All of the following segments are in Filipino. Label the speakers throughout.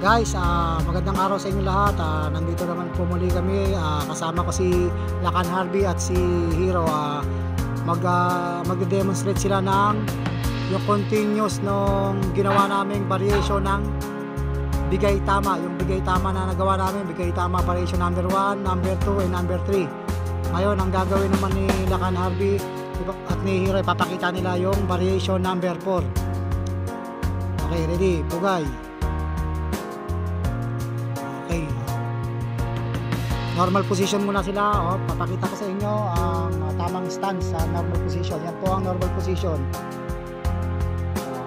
Speaker 1: Guys, magandang araw sa inyo lahat. Nandito naman po muli kami. Kasama ko si Lakan Harvey at si Hero. Mag-demonstrate sila ng yung continuous nung ginawa naming variation ng bigay tama. Yung bigay tama na nagawa namin, bigay tama variation number 1, number 2, and number 3. Ngayon, ang gagawin naman ni Lakan Harvey at ni Hero, ipapakita nila yung variation number 4. Okay, ready? Pugay. Okay. Normal position muna sila. Papakita ko sa inyo ang tamang stance sa normal position. Yan po ang normal position.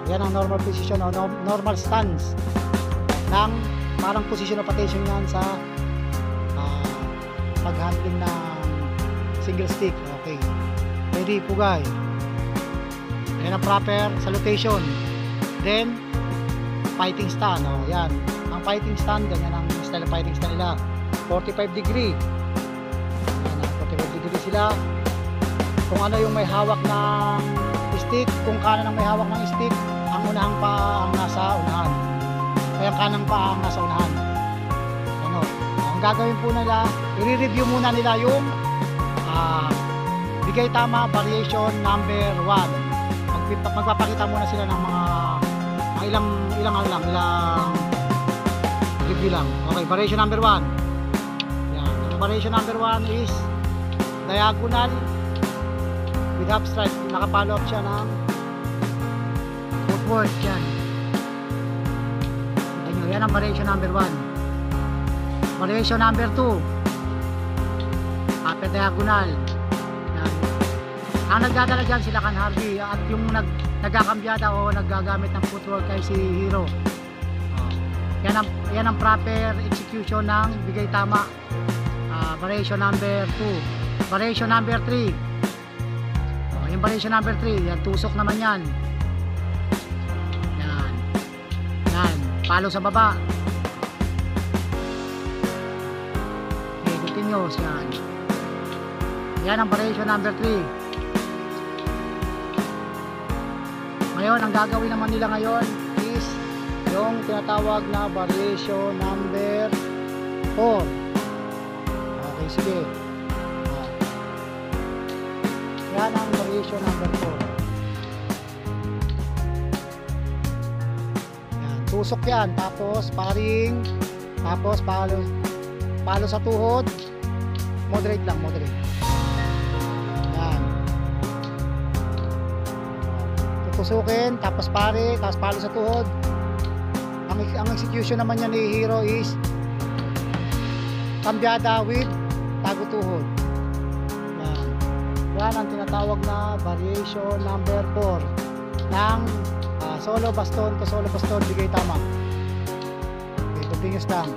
Speaker 1: Yan ang normal position o normal stance ng parang position of attention yan sa pag-handling ng single stick. Okay. Ready, pugay. Yan ang proper salutation. Then, fighting stand. Yan. Ang fighting stand, ganyan ang style ng fighting stand nila. 45 degree. Yan, 45 degree sila. Kung ano yung may hawak ng stick, kung kanan ang may hawak ng stick, ang unahang paa ang nasa unahan. Kaya ang kanang paa ang nasa unahan. Ano? Ang gagawin po nila, i-review muna nila yung bigay tama variation number 1. Magpapakita muna sila ng mga ilang review lang. Okay, variation number 1. Yan. Ang variation number 1 is diagonal with half strike. Nakapollow up siya ng footwork. Yan. Yan ang variation number 1. Variation number 2, upper diagonal. Yan. Ang nagdadala dyan sila Lakan Harvey at yung nagkakambyada o naggagamit ng footwork kay si Hero. Yan ang proper execution ng bigay tama. Variation number 2. Variation number 3. Yung variation number 3, yan, tusok naman yan. Yan. Yan. Palo sa baba. Okay, continuous. Yan. Yan ang variation number 3. Ngayon, ang gagawin naman nila ngayon is yung tinatawag na variation number 4. Okay, sige. Yan ang variation number 4. Yan, tusok yan. Tapos paring. Tapos palo sa tuhod. Moderate lang, moderate. Yan. Tutusukin, tapos pare, tapos palo sa tuhod. Ang execution naman niya ni Hero is kambyada with tago tuhod. Yan. Yan ang tinatawag na variation number 4 ng solo baston to solo baston bigay tama. Okay, continuous lang.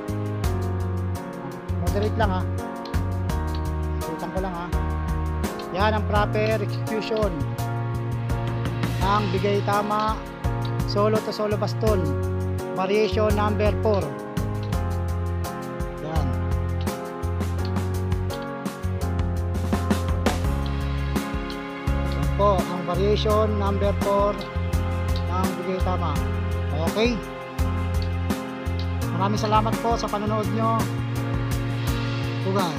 Speaker 1: Moderate lang ha. Ikutan ko lang ha. Yan ang proper execution ng bigay tama solo to solo baston. Variation number 4. Yan. Yan po ang variation number 4 ng bigay tama. Okay. Maraming salamat po sa panonood nyo. Bugay.